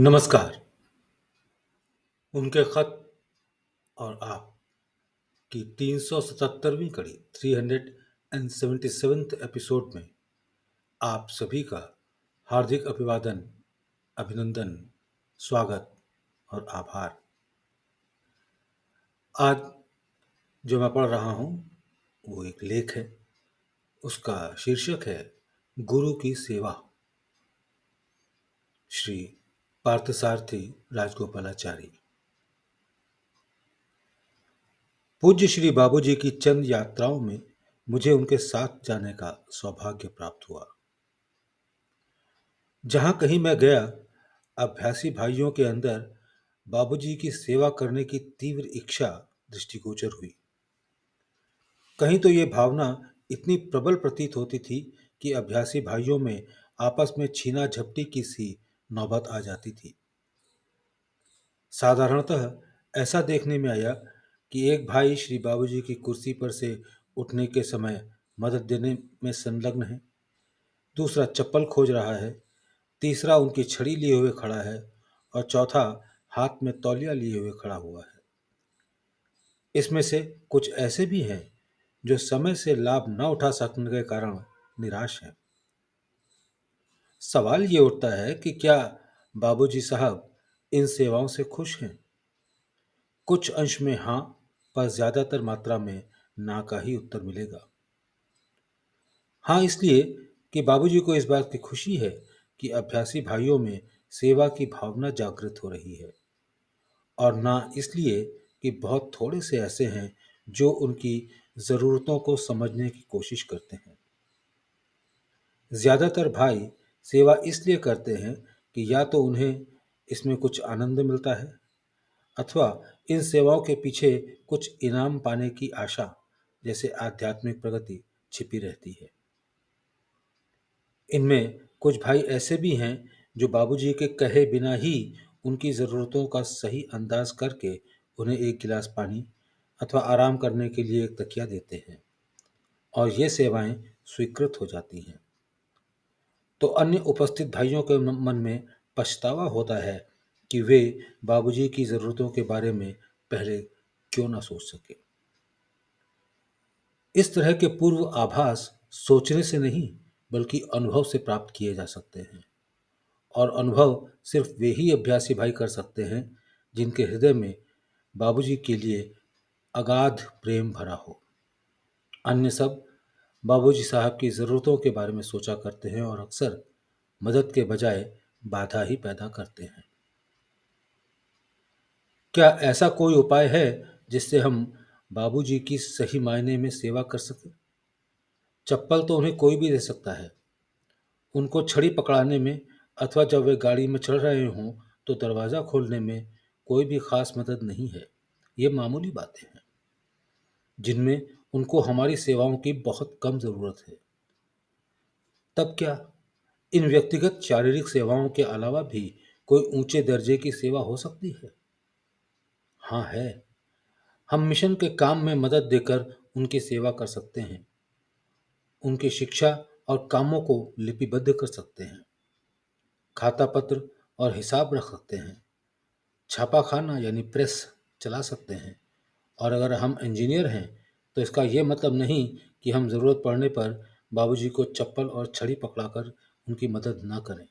नमस्कार। उनके खत और आप की 377वीं कड़ी 377th एपिसोड में आप सभी का हार्दिक अभिवादन, अभिनंदन, स्वागत और आभार। आज जो मैं पढ़ रहा हूँ वो एक लेख है। उसका शीर्षक है गुरु की सेवा। श्री पार्थसारथी राजगोपालाचारी। पूज्य श्री बाबूजी की चंद यात्राओं में मुझे उनके साथ जाने का सौभाग्य प्राप्त हुआ। जहां कहीं मैं गया, अभ्यासी भाइयों के अंदर बाबूजी की सेवा करने की तीव्र इच्छा दृष्टिगोचर हुई। कहीं तो ये भावना इतनी प्रबल प्रतीत होती थी कि अभ्यासी भाइयों में आपस में छीना झपटी की सी नौबत आ जाती थी। साधारणतः ऐसा देखने में आया कि एक भाई श्री बाबूजी की कुर्सी पर से उठने के समय मदद देने में संलग्न है, दूसरा चप्पल खोज रहा है, तीसरा उनकी छड़ी लिए हुए खड़ा है और चौथा हाथ में तौलिया लिए हुए खड़ा हुआ है। इसमें से कुछ ऐसे भी हैं जो समय से लाभ न उठा सकने के कारण निराश हैं। सवाल ये उठता है कि क्या बाबूजी साहब इन सेवाओं से खुश हैं? कुछ अंश में हाँ, पर ज्यादातर मात्रा में ना का ही उत्तर मिलेगा। हाँ, इसलिए कि बाबूजी को इस बात की खुशी है कि अभ्यासी भाइयों में सेवा की भावना जागृत हो रही है, और ना इसलिए कि बहुत थोड़े से ऐसे हैं जो उनकी ज़रूरतों को समझने की कोशिश करते हैं। ज़्यादातर भाई सेवा इसलिए करते हैं कि या तो उन्हें इसमें कुछ आनंद मिलता है, अथवा इन सेवाओं के पीछे कुछ इनाम पाने की आशा, जैसे आध्यात्मिक प्रगति, छिपी रहती है। इनमें कुछ भाई ऐसे भी हैं जो बाबूजी के कहे बिना ही उनकी ज़रूरतों का सही अंदाज करके उन्हें एक गिलास पानी अथवा आराम करने के लिए एक तकिया देते हैं, और ये सेवाएं स्वीकृत हो जाती हैं। तो अन्य उपस्थित भाइयों के मन में पछतावा होता है कि वे बाबूजी की ज़रूरतों के बारे में पहले क्यों ना सोच सके। इस तरह के पूर्व आभास सोचने से नहीं, बल्कि अनुभव से प्राप्त किए जा सकते हैं, और अनुभव सिर्फ वे ही अभ्यासी भाई कर सकते हैं जिनके हृदय में बाबूजी के लिए अगाध प्रेम भरा हो। अन्य सब बाबूजी साहब की ज़रूरतों के बारे में सोचा करते हैं और अक्सर मदद के बजाय बाधा ही पैदा करते हैं। क्या ऐसा कोई उपाय है जिससे हम बाबूजी की सही मायने में सेवा कर सकें? चप्पल तो उन्हें कोई भी दे सकता है। उनको छड़ी पकड़ाने में अथवा जब वे गाड़ी में चढ़ रहे हों तो दरवाज़ा खोलने में कोई भी खास मदद नहीं है। ये मामूली बातें हैं जिनमें उनको हमारी सेवाओं की बहुत कम ज़रूरत है। तब क्या इन व्यक्तिगत शारीरिक सेवाओं के अलावा भी कोई ऊंचे दर्जे की सेवा हो सकती है? हाँ, है। हम मिशन के काम में मदद देकर उनकी सेवा कर सकते हैं, उनकी शिक्षा और कामों को लिपिबद्ध कर सकते हैं, खाता पत्र और हिसाब रख सकते हैं, छापाखाना यानी प्रेस चला सकते हैं, और अगर हम इंजीनियर हैं तो इसका ये मतलब नहीं कि हम ज़रूरत पड़ने पर बाबूजी को चप्पल और छड़ी पकड़ाकर उनकी मदद ना करें।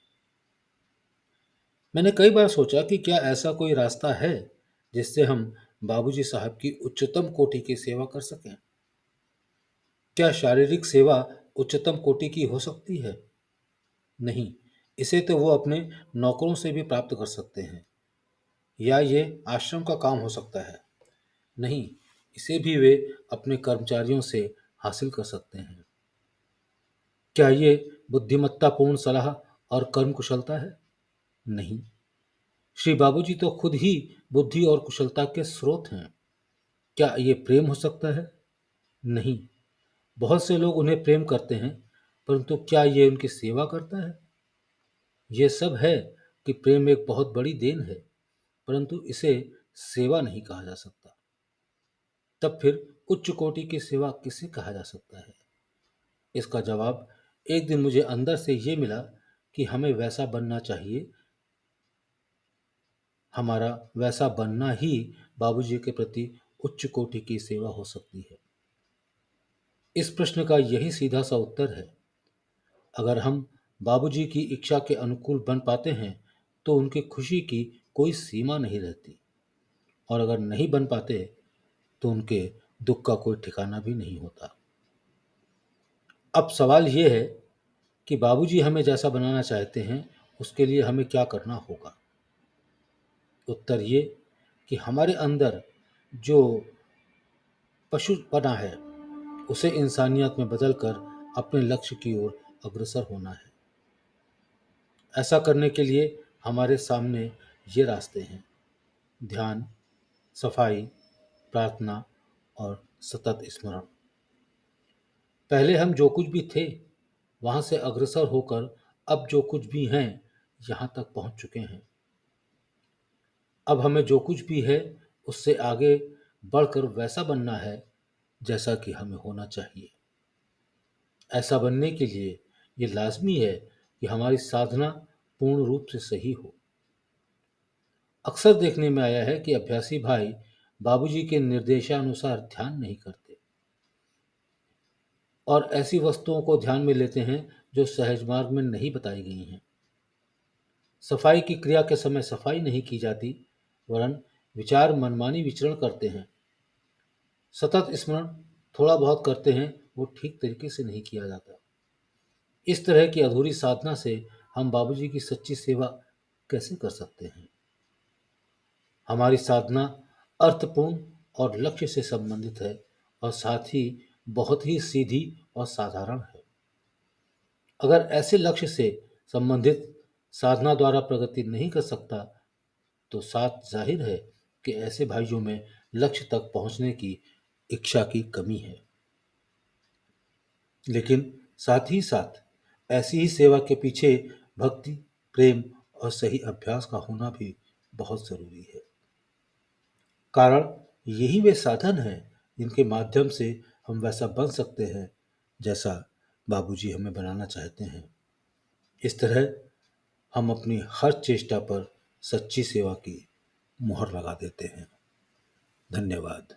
मैंने कई बार सोचा कि क्या ऐसा कोई रास्ता है जिससे हम बाबूजी साहब की उच्चतम कोटि की सेवा कर सकें? क्या शारीरिक सेवा उच्चतम कोटि की हो सकती है? नहीं, इसे तो वो अपने नौकरों से भी प्राप्त कर सकते हैं, या ये आश्रम का काम हो सकता है। नहीं, इसे भी वे अपने कर्मचारियों से हासिल कर सकते हैं। क्या ये बुद्धिमत्तापूर्ण सलाह और कर्म कुशलता है? नहीं, श्री बाबूजी तो खुद ही बुद्धि और कुशलता के स्रोत हैं। क्या ये प्रेम हो सकता है? नहीं, बहुत से लोग उन्हें प्रेम करते हैं, परंतु क्या ये उनकी सेवा करता है? ये सब है कि प्रेम एक बहुत बड़ी देन है, परंतु इसे सेवा नहीं कहा जा सकता। तब फिर उच्च कोटि की सेवा किसे कहा जा सकता है? इसका जवाब एक दिन मुझे अंदर से ये मिला कि हमें वैसा बनना चाहिए हमारा वैसा बनना ही बाबूजी के प्रति उच्च कोटि की सेवा हो सकती है। इस प्रश्न का यही सीधा सा उत्तर है। अगर हम बाबूजी की इच्छा के अनुकूल बन पाते हैं तो उनकी खुशी की कोई सीमा नहीं रहती, और अगर नहीं बन पाते तो उनके दुख का कोई ठिकाना भी नहीं होता। अब सवाल ये है कि बाबूजी हमें जैसा बनाना चाहते हैं उसके लिए हमें क्या करना होगा। उत्तर ये कि हमारे अंदर जो पशुपना है उसे इंसानियत में बदलकर अपने लक्ष्य की ओर अग्रसर होना है। ऐसा करने के लिए हमारे सामने ये रास्ते हैं: ध्यान, सफाई, प्रार्थना और सतत स्मरण। पहले हम जो कुछ भी थे वहां से अग्रसर होकर अब जो कुछ भी हैं यहाँ तक पहुंच चुके हैं। अब हमें जो कुछ भी है उससे आगे बढ़कर वैसा बनना है जैसा कि हमें होना चाहिए। ऐसा बनने के लिए ये लाजमी है कि हमारी साधना पूर्ण रूप से सही हो। अक्सर देखने में आया है कि अभ्यासी भाई बाबूजी के निर्देशानुसार ध्यान नहीं करते और ऐसी वस्तुओं को ध्यान में लेते हैं जो सहज मार्ग में नहीं बताई गई हैं। सफाई की क्रिया के समय सफाई नहीं की जाती, वरन विचार मनमानी विचरण करते हैं। सतत स्मरण थोड़ा बहुत करते हैं, वो ठीक तरीके से नहीं किया जाता। इस तरह की अधूरी साधना से हम बाबूजी की सच्ची सेवा कैसे कर सकते हैं। हमारी साधना अर्थपूर्ण और लक्ष्य से संबंधित है और साथ ही बहुत ही सीधी और साधारण है। अगर ऐसे लक्ष्य से संबंधित साधना द्वारा प्रगति नहीं कर सकता तो साफ जाहिर है कि ऐसे भाइयों में लक्ष्य तक पहुंचने की इच्छा की कमी है। लेकिन साथ ही साथ ऐसी ही सेवा के पीछे भक्ति, प्रेम और सही अभ्यास का होना भी बहुत जरूरी है। कारण यही वे साधन हैं जिनके माध्यम से हम वैसा बन सकते हैं जैसा बाबूजी हमें बनाना चाहते हैं। इस तरह हम अपनी हर चेष्टा पर सच्ची सेवा की मुहर लगा देते हैं। धन्यवाद।